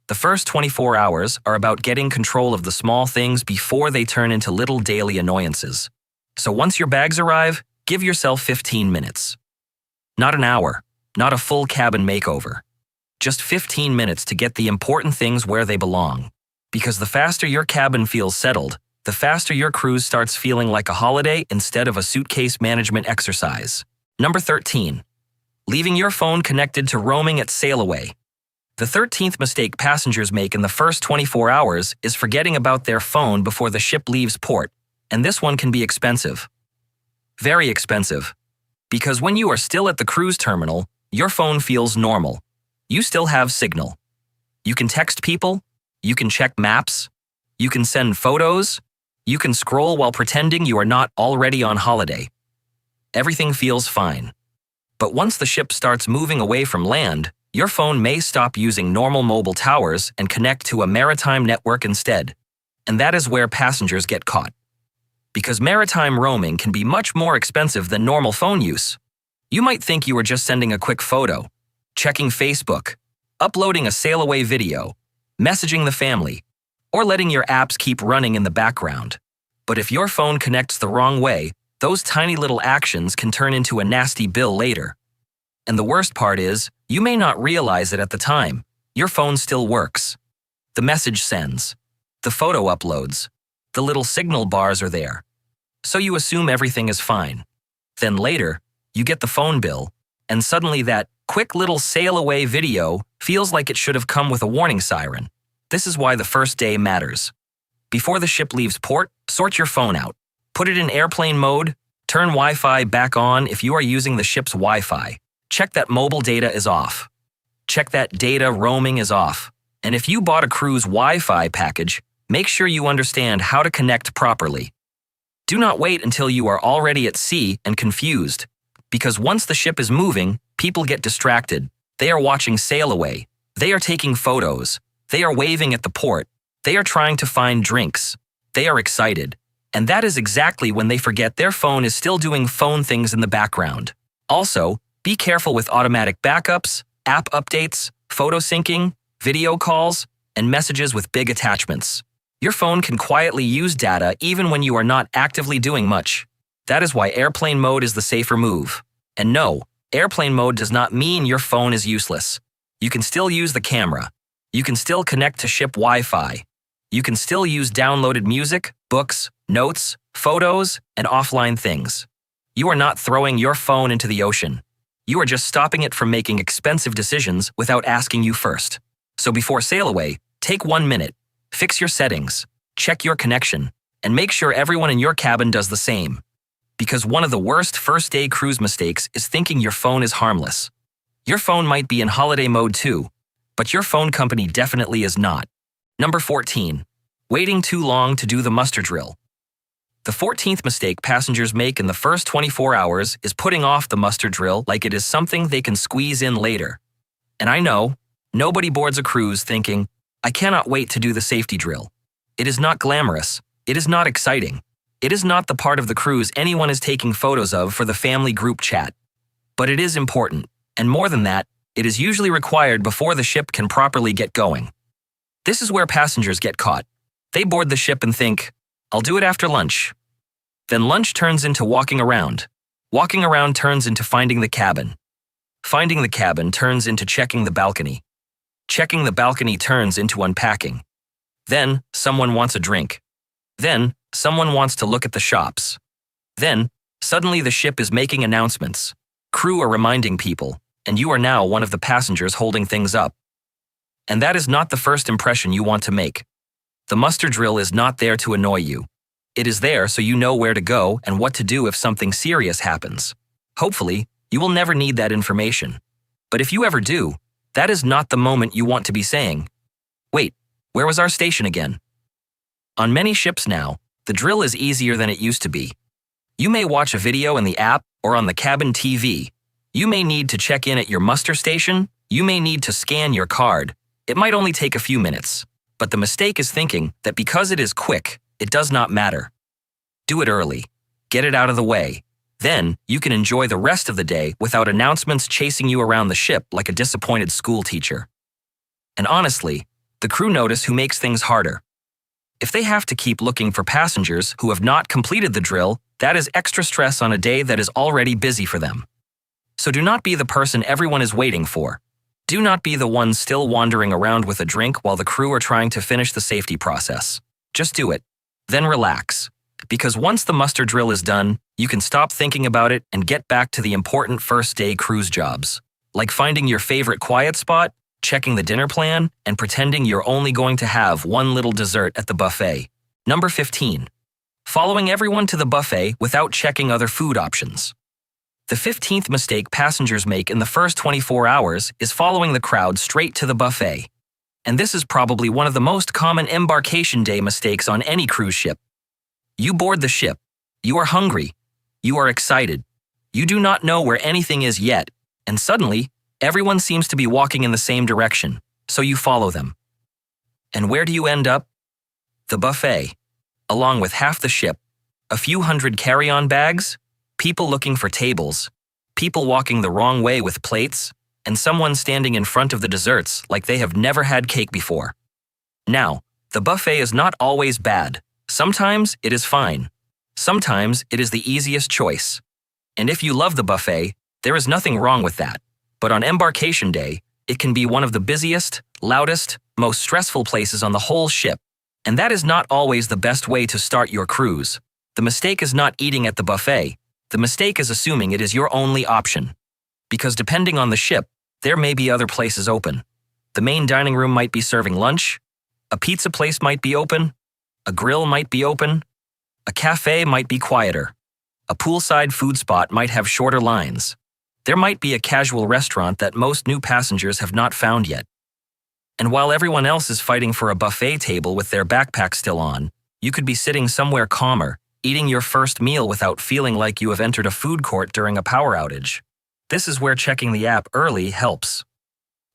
The first 24 hours are about getting control of the small things before they turn into little daily annoyances. So once your bags arrive, give yourself 15 minutes. Not an hour, not a full cabin makeover. Just 15 minutes to get the important things where they belong. Because the faster your cabin feels settled, the faster your cruise starts feeling like a holiday instead of a suitcase management exercise. Number 13. Leaving your phone connected to roaming at sail away. The 13th mistake passengers make in the first 24 hours is forgetting about their phone before the ship leaves port, and this one can be expensive. Very expensive. Because when you are still at the cruise terminal, your phone feels normal. You still have signal. You can text people, you can check maps, you can send photos, you can scroll while pretending you are not already on holiday. Everything feels fine. But once the ship starts moving away from land, your phone may stop using normal mobile towers and connect to a maritime network instead. And that is where passengers get caught. Because maritime roaming can be much more expensive than normal phone use. You might think you were just sending a quick photo, checking Facebook, uploading a sail-away video, messaging the family, or letting your apps keep running in the background. But if your phone connects the wrong way, those tiny little actions can turn into a nasty bill later. And the worst part is, you may not realize it at the time. Your phone still works. The message sends. The photo uploads. The little signal bars are there. So you assume everything is fine. Then later, you get the phone bill, and suddenly that quick little sail-away video feels like it should have come with a warning siren. This is why the first day matters. Before the ship leaves port, sort your phone out. Put it in airplane mode, turn Wi-Fi back on if you are using the ship's Wi-Fi. Check that mobile data is off. Check that data roaming is off. And if you bought a cruise Wi-Fi package, make sure you understand how to connect properly. Do not wait until you are already at sea and confused, because once the ship is moving, people get distracted. They are watching sail away. They are taking photos. They are waving at the port. They are trying to find drinks. They are excited. And that is exactly when they forget their phone is still doing phone things in the background. Also, be careful with automatic backups, app updates, photo syncing, video calls, and messages with big attachments. Your phone can quietly use data even when you are not actively doing much. That is why airplane mode is the safer move. And no, airplane mode does not mean your phone is useless. You can still use the camera. You can still connect to ship Wi-Fi. You can still use downloaded music, books, notes, photos, and offline things. You are not throwing your phone into the ocean. You are just stopping it from making expensive decisions without asking you first. So before sail away, take 1 minute, fix your settings, check your connection, and make sure everyone in your cabin does the same. Because one of the worst first-day cruise mistakes is thinking your phone is harmless. Your phone might be in holiday mode too, but your phone company definitely is not. Number 14. Waiting too long to do the muster drill. The 14th mistake passengers make in the first 24 hours is putting off the muster drill like it is something they can squeeze in later. And I know, nobody boards a cruise thinking, I cannot wait to do the safety drill. It is not glamorous. It is not exciting. It is not the part of the cruise anyone is taking photos of for the family group chat. But it is important, and more than that, it is usually required before the ship can properly get going. This is where passengers get caught. They board the ship and think, I'll do it after lunch. Then lunch turns into walking around. Walking around turns into finding the cabin. Finding the cabin turns into checking the balcony. Checking the balcony turns into unpacking. Then, someone wants a drink. Then, someone wants to look at the shops. Then, suddenly the ship is making announcements. Crew are reminding people, and you are now one of the passengers holding things up. And that is not the first impression you want to make. The muster drill is not there to annoy you. It is there so you know where to go and what to do if something serious happens. Hopefully, you will never need that information. But if you ever do, that is not the moment you want to be saying, wait, where was our station again? On many ships now, the drill is easier than it used to be. You may watch a video in the app or on the cabin TV. You may need to check in at your muster station. You may need to scan your card. It might only take a few minutes. But the mistake is thinking that because it is quick, it does not matter. Do it early. Get it out of the way. Then, you can enjoy the rest of the day without announcements chasing you around the ship like a disappointed school teacher. And honestly, the crew notice who makes things harder. If they have to keep looking for passengers who have not completed the drill, that is extra stress on a day that is already busy for them. So do not be the person everyone is waiting for. Do not be the one still wandering around with a drink while the crew are trying to finish the safety process. Just do it. Then relax. Because once the muster drill is done, you can stop thinking about it and get back to the important first-day cruise jobs. Like finding your favorite quiet spot, checking the dinner plan, and pretending you're only going to have one little dessert at the buffet. Number 15. Following everyone to the buffet without checking other food options. The 15th mistake passengers make in the first 24 hours is following the crowd straight to the buffet. And this is probably one of the most common embarkation day mistakes on any cruise ship. You board the ship. You are hungry. You are excited. You do not know where anything is yet, and suddenly, everyone seems to be walking in the same direction, so you follow them. And where do you end up? The buffet, along with half the ship, a few hundred carry-on bags, people looking for tables, people walking the wrong way with plates, and someone standing in front of the desserts like they have never had cake before. Now, the buffet is not always bad. Sometimes it is fine. Sometimes it is the easiest choice. And if you love the buffet, there is nothing wrong with that. But on embarkation day, it can be one of the busiest, loudest, most stressful places on the whole ship. And that is not always the best way to start your cruise. The mistake is not eating at the buffet. The mistake is assuming it is your only option. Because depending on the ship, there may be other places open. The main dining room might be serving lunch. A pizza place might be open. A grill might be open. A cafe might be quieter. A poolside food spot might have shorter lines. There might be a casual restaurant that most new passengers have not found yet. And while everyone else is fighting for a buffet table with their backpack still on, you could be sitting somewhere calmer, eating your first meal without feeling like you have entered a food court during a power outage. This is where checking the app early helps.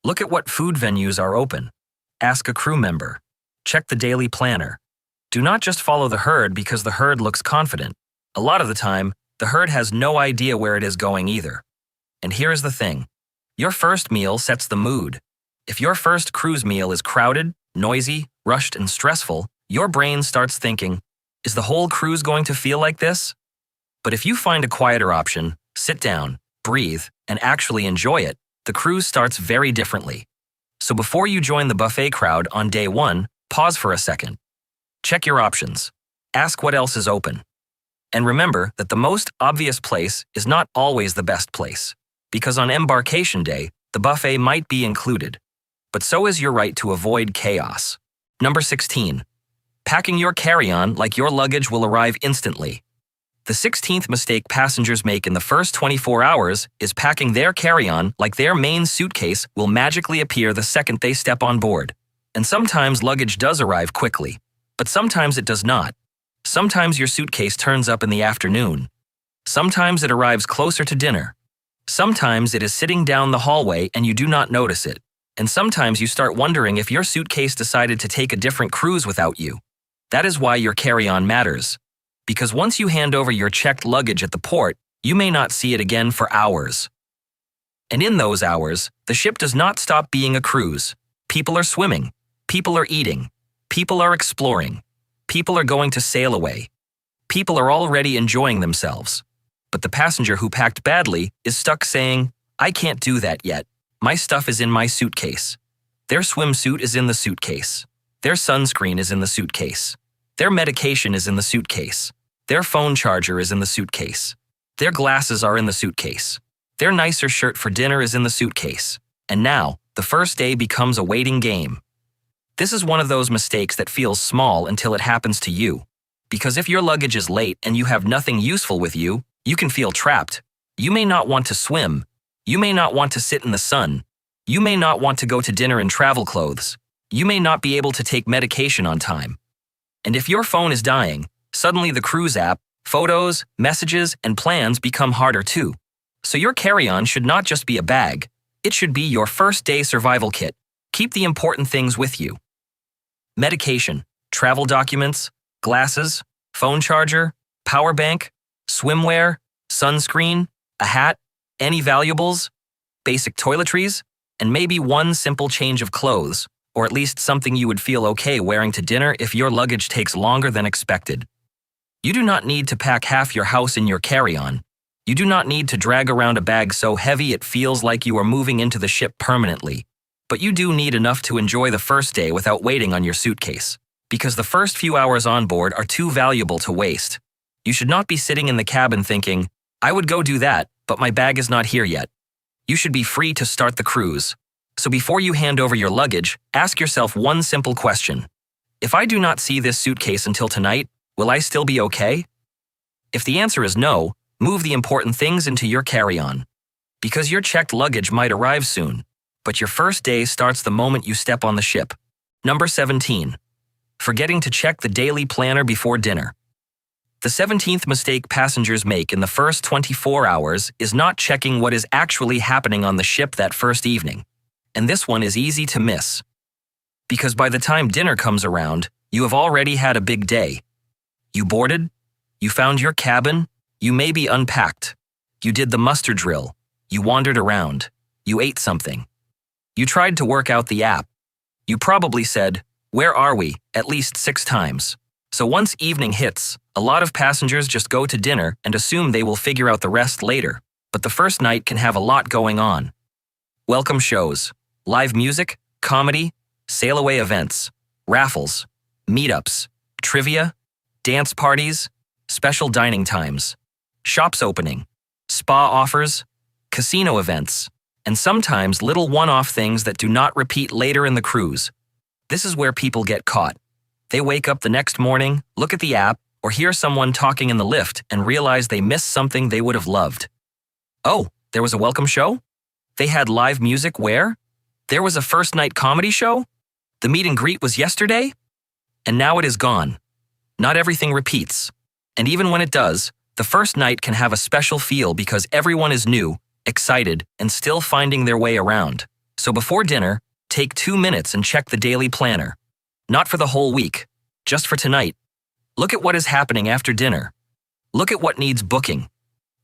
Look at what food venues are open. Ask a crew member. Check the daily planner. Do not just follow the herd because the herd looks confident. A lot of the time, the herd has no idea where it is going either. And here's the thing. Your first meal sets the mood. If your first cruise meal is crowded, noisy, rushed, and stressful, your brain starts thinking, is the whole cruise going to feel like this? But if you find a quieter option, sit down, breathe, and actually enjoy it, the cruise starts very differently. So before you join the buffet crowd on day 1, pause for a second. Check your options. Ask what else is open. And remember that the most obvious place is not always the best place, because on embarkation day, the buffet might be included. But so is your right to avoid chaos. Number 16. Packing your carry-on like your luggage will arrive instantly. The 16th mistake passengers make in the first 24 hours is packing their carry-on like their main suitcase will magically appear the second they step on board. And sometimes luggage does arrive quickly, but sometimes it does not. Sometimes your suitcase turns up in the afternoon. Sometimes it arrives closer to dinner. Sometimes it is sitting down the hallway and you do not notice it. And sometimes you start wondering if your suitcase decided to take a different cruise without you. That is why your carry-on matters. Because once you hand over your checked luggage at the port, you may not see it again for hours. And in those hours, the ship does not stop being a cruise. People are swimming. People are eating. People are exploring. People are going to sail away. People are already enjoying themselves. But the passenger who packed badly is stuck saying, I can't do that yet. My stuff is in my suitcase. Their swimsuit is in the suitcase. Their sunscreen is in the suitcase. Their medication is in the suitcase. Their phone charger is in the suitcase. Their glasses are in the suitcase. Their nicer shirt for dinner is in the suitcase. And now, the first day becomes a waiting game. This is one of those mistakes that feels small until it happens to you. Because if your luggage is late and you have nothing useful with you, you can feel trapped. You may not want to swim. You may not want to sit in the sun. You may not want to go to dinner in travel clothes. You may not be able to take medication on time. And if your phone is dying, suddenly the cruise app, photos, messages, and plans become harder too. So your carry-on should not just be a bag. It should be your first day survival kit. Keep the important things with you. Medication, travel documents, glasses, phone charger, power bank, swimwear, sunscreen, a hat, any valuables, basic toiletries, and maybe one simple change of clothes, or at least something you would feel okay wearing to dinner if your luggage takes longer than expected. You do not need to pack half your house in your carry-on. You do not need to drag around a bag so heavy it feels like you are moving into the ship permanently. But you do need enough to enjoy the first day without waiting on your suitcase. Because the first few hours on board are too valuable to waste. You should not be sitting in the cabin thinking, I would go do that, but my bag is not here yet. You should be free to start the cruise. So before you hand over your luggage, ask yourself one simple question. If I do not see this suitcase until tonight, will I still be okay? If the answer is no, move the important things into your carry-on. Because your checked luggage might arrive soon, but your first day starts the moment you step on the ship. Number 17. Forgetting to check the daily planner before dinner. The 17th mistake passengers make in the first 24 hours is not checking what is actually happening on the ship that first evening. And this one is easy to miss. Because by the time dinner comes around, you have already had a big day. You boarded, you found your cabin, you maybe unpacked. You did the muster drill, you wandered around, you ate something. You tried to work out the app. You probably said, "Where are we?" at least 6 times. So once evening hits, a lot of passengers just go to dinner and assume they will figure out the rest later. But the first night can have a lot going on. Welcome shows, live music, comedy, sail-away events, raffles, meetups, trivia, dance parties, special dining times, shops opening, spa offers, casino events, and sometimes little one-off things that do not repeat later in the cruise. This is where people get caught. They wake up the next morning, look at the app, or hear someone talking in the lift and realize they missed something they would have loved. Oh, there was a welcome show? They had live music where? There was a first night comedy show? The meet and greet was yesterday? And now it is gone. Not everything repeats. And even when it does, the first night can have a special feel because everyone is new, excited, and still finding their way around. So before dinner, take 2 minutes and check the daily planner. Not for the whole week, just for tonight. Look at what is happening after dinner. Look at what needs booking.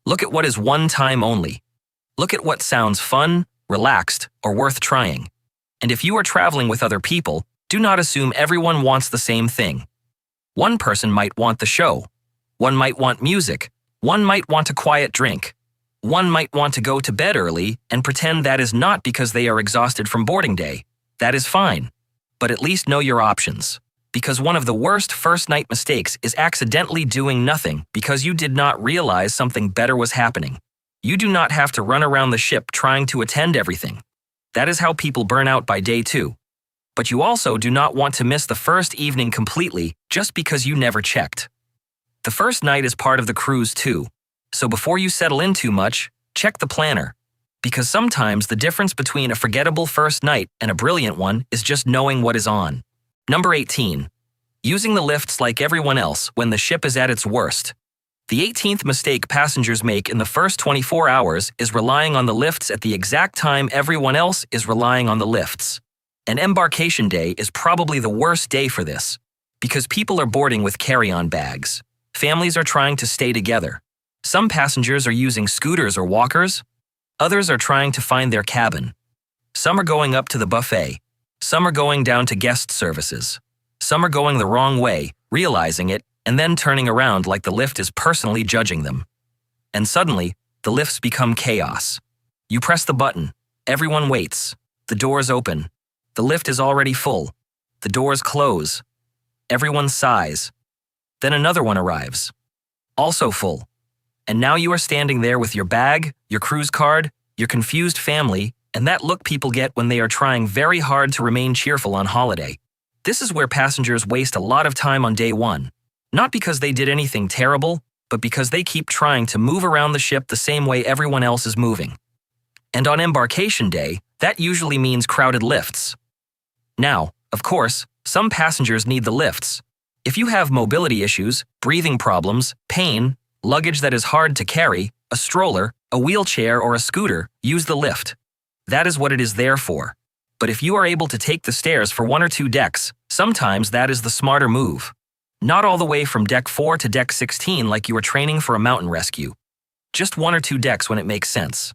Look at what is one time only. Look at what sounds fun, relaxed, or worth trying. And if you are traveling with other people, do not assume everyone wants the same thing. One person might want the show. One might want music. One might want a quiet drink. One might want to go to bed early and pretend that is not because they are exhausted from boarding day. That is fine. But at least know your options. Because one of the worst first night mistakes is accidentally doing nothing because you did not realize something better was happening. You do not have to run around the ship trying to attend everything. That is how people burn out by day 2. But you also do not want to miss the first evening completely just because you never checked. The first night is part of the cruise too. So before you settle in too much, check the planner. Because sometimes the difference between a forgettable first night and a brilliant one is just knowing what is on. Number 18. Using the lifts like everyone else when the ship is at its worst. The 18th mistake passengers make in the first 24 hours is relying on the lifts at the exact time everyone else is relying on the lifts. And embarkation day is probably the worst day for this, because people are boarding with carry-on bags. Families are trying to stay together. Some passengers are using scooters or walkers. Others are trying to find their cabin. Some are going up to the buffet. Some are going down to guest services. Some are going the wrong way, realizing it, and then turning around like the lift is personally judging them. And suddenly, the lifts become chaos. You press the button. Everyone waits. The doors open. The lift is already full. The doors close. Everyone sighs. Then another one arrives. Also full. And now you are standing there with your bag, your cruise card, your confused family, and that look people get when they are trying very hard to remain cheerful on holiday. This is where passengers waste a lot of time on day 1. Not because they did anything terrible, but because they keep trying to move around the ship the same way everyone else is moving. And on embarkation day, that usually means crowded lifts. Now, of course, some passengers need the lifts. If you have mobility issues, breathing problems, pain, luggage that is hard to carry, a stroller, a wheelchair, or a scooter, use the lift. That is what it is there for. But if you are able to take the stairs for 1 or 2 decks, sometimes that is the smarter move. Not all the way from deck 4 to deck 16 like you are training for a mountain rescue. Just 1 or 2 decks when it makes sense.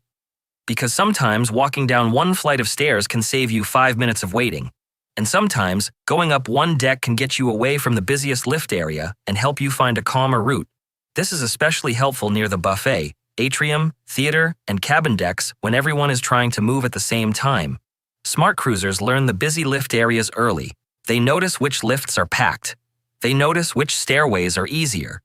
Because sometimes walking down 1 flight of stairs can save you 5 minutes of waiting. And sometimes going up 1 deck can get you away from the busiest lift area and help you find a calmer route. This is especially helpful near the buffet, atrium, theater, and cabin decks when everyone is trying to move at the same time. Smart cruisers learn the busy lift areas early. They notice which lifts are packed. They notice which stairways are easier.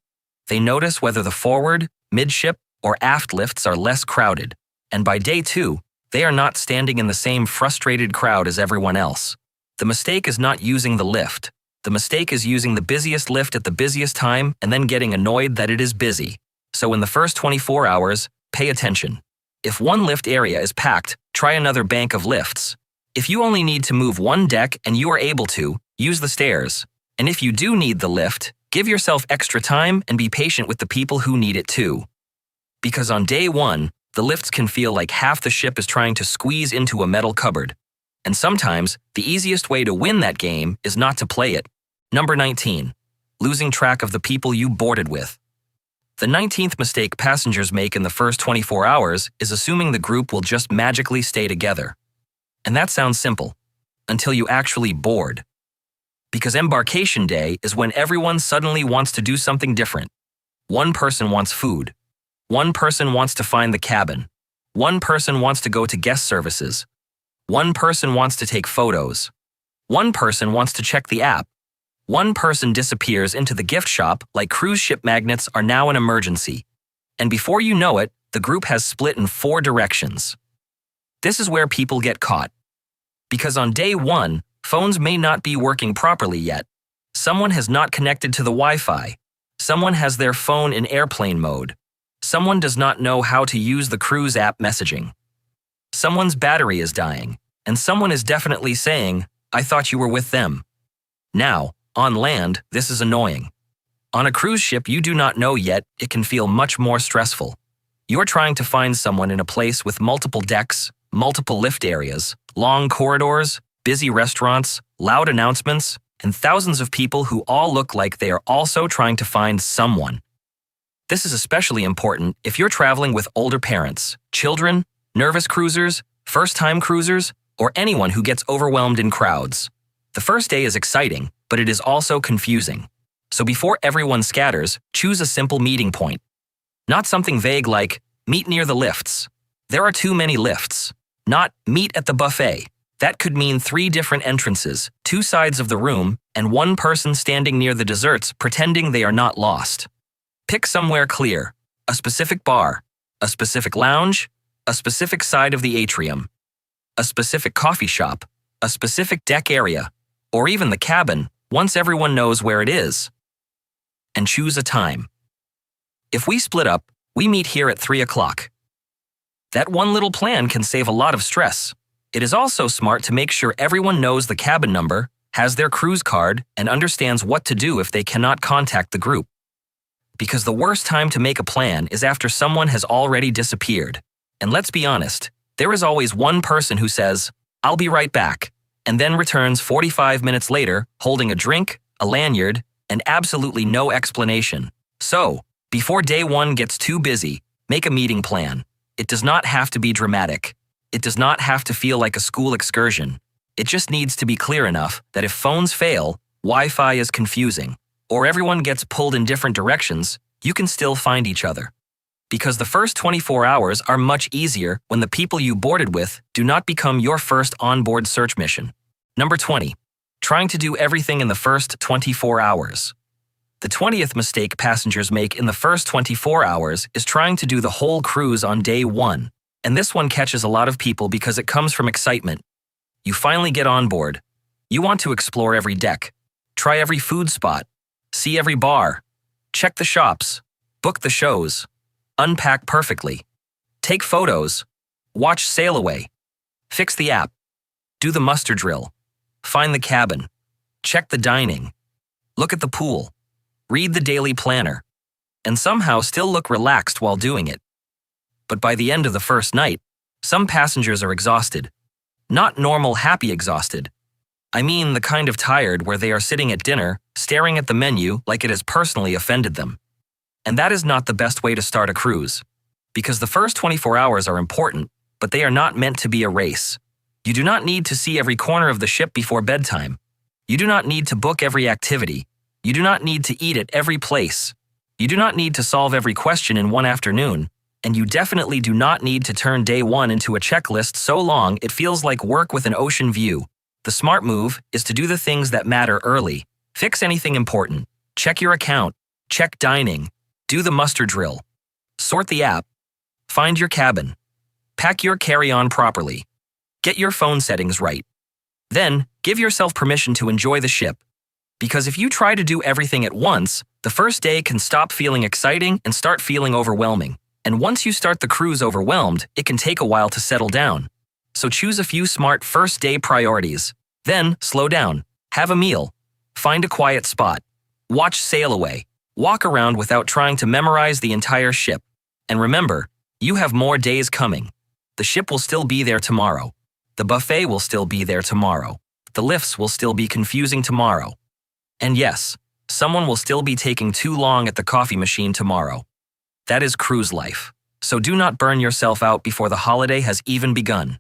They notice whether the forward, midship, or aft lifts are less crowded. And by day 2, they are not standing in the same frustrated crowd as everyone else. The mistake is not using the lift. The mistake is using the busiest lift at the busiest time and then getting annoyed that it is busy. So in the first 24 hours, pay attention. If 1 lift area is packed, try another bank of lifts. If you only need to move 1 deck and you are able to, use the stairs. And if you do need the lift, give yourself extra time and be patient with the people who need it too. Because on day 1, the lifts can feel like half the ship is trying to squeeze into a metal cupboard. And sometimes, the easiest way to win that game is not to play it. Number 19. Losing track of the people you boarded with. The 19th mistake passengers make in the first 24 hours is assuming the group will just magically stay together. And that sounds simple, until you actually board. Because embarkation day is when everyone suddenly wants to do something different. 1 person wants food. 1 person wants to find the cabin. 1 person wants to go to guest services. 1 person wants to take photos. 1 person wants to check the app. 1 person disappears into the gift shop like cruise ship magnets are now an emergency. And before you know it, the group has split in 4 directions. This is where people get caught. Because on day 1, phones may not be working properly yet. Someone has not connected to the Wi-Fi. Someone has their phone in airplane mode. Someone does not know how to use the cruise app messaging. Someone's battery is dying, and someone is definitely saying, "I thought you were with them." Now, on land, this is annoying. On a cruise ship you do not know yet, it can feel much more stressful. You're trying to find someone in a place with multiple decks, multiple lift areas, long corridors, busy restaurants, loud announcements, and thousands of people who all look like they are also trying to find someone. This is especially important if you're traveling with older parents, children, nervous cruisers, first-time cruisers, or anyone who gets overwhelmed in crowds. The first day is exciting, but it is also confusing. So before everyone scatters, choose a simple meeting point. Not something vague like, meet near the lifts. There are too many lifts. Not, meet at the buffet. That could mean 3 different entrances, 2 sides of the room, and 1 person standing near the desserts pretending they are not lost. Pick somewhere clear, a specific bar, a specific lounge, a specific side of the atrium, a specific coffee shop, a specific deck area, or even the cabin, once everyone knows where it is. And choose a time. If we split up, we meet here at 3 o'clock. That one little plan can save a lot of stress. It is also smart to make sure everyone knows the cabin number, has their cruise card, and understands what to do if they cannot contact the group. Because the worst time to make a plan is after someone has already disappeared. And let's be honest, there is always one person who says, "I'll be right back," and then returns 45 minutes later holding a drink, a lanyard, and absolutely no explanation. So, before day 1 gets too busy, make a meeting plan. It does not have to be dramatic. It does not have to feel like a school excursion. It just needs to be clear enough that if phones fail, Wi-Fi is confusing, or everyone gets pulled in different directions, you can still find each other. Because the first 24 hours are much easier when the people you boarded with do not become your first onboard search mission. Number 20. Trying to do everything in the first 24 hours. The 20th mistake passengers make in the first 24 hours is trying to do the whole cruise on day 1. And this one catches a lot of people because it comes from excitement. You finally get on board. You want to explore every deck, try every food spot, see every bar, check the shops, book the shows, unpack perfectly, take photos, watch Sail Away, fix the app, do the muster drill, find the cabin, check the dining, look at the pool, read the daily planner, and somehow still look relaxed while doing it. But by the end of the first night, some passengers are exhausted. Not normal, happy exhausted. I mean the kind of tired where they are sitting at dinner, staring at the menu like it has personally offended them. And that is not the best way to start a cruise. Because the first 24 hours are important, but they are not meant to be a race. You do not need to see every corner of the ship before bedtime. You do not need to book every activity. You do not need to eat at every place. You do not need to solve every question in one afternoon. And you definitely do not need to turn day 1 into a checklist so long it feels like work with an ocean view. The smart move is to do the things that matter early. Fix anything important. Check your account. Check dining. Do the muster drill. Sort the app. Find your cabin. Pack your carry-on properly. Get your phone settings right. Then, give yourself permission to enjoy the ship. Because if you try to do everything at once, the first day can stop feeling exciting and start feeling overwhelming. And once you start the cruise overwhelmed, it can take a while to settle down. So choose a few smart first-day priorities. Then, slow down. Have a meal. Find a quiet spot. Watch Sail Away. Walk around without trying to memorize the entire ship. And remember, you have more days coming. The ship will still be there tomorrow. The buffet will still be there tomorrow. The lifts will still be confusing tomorrow. And yes, someone will still be taking too long at the coffee machine tomorrow. That is cruise life. So do not burn yourself out before the holiday has even begun.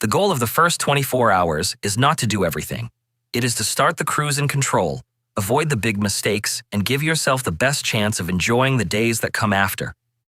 The goal of the first 24 hours is not to do everything. It is to start the cruise in control, avoid the big mistakes, and give yourself the best chance of enjoying the days that come after.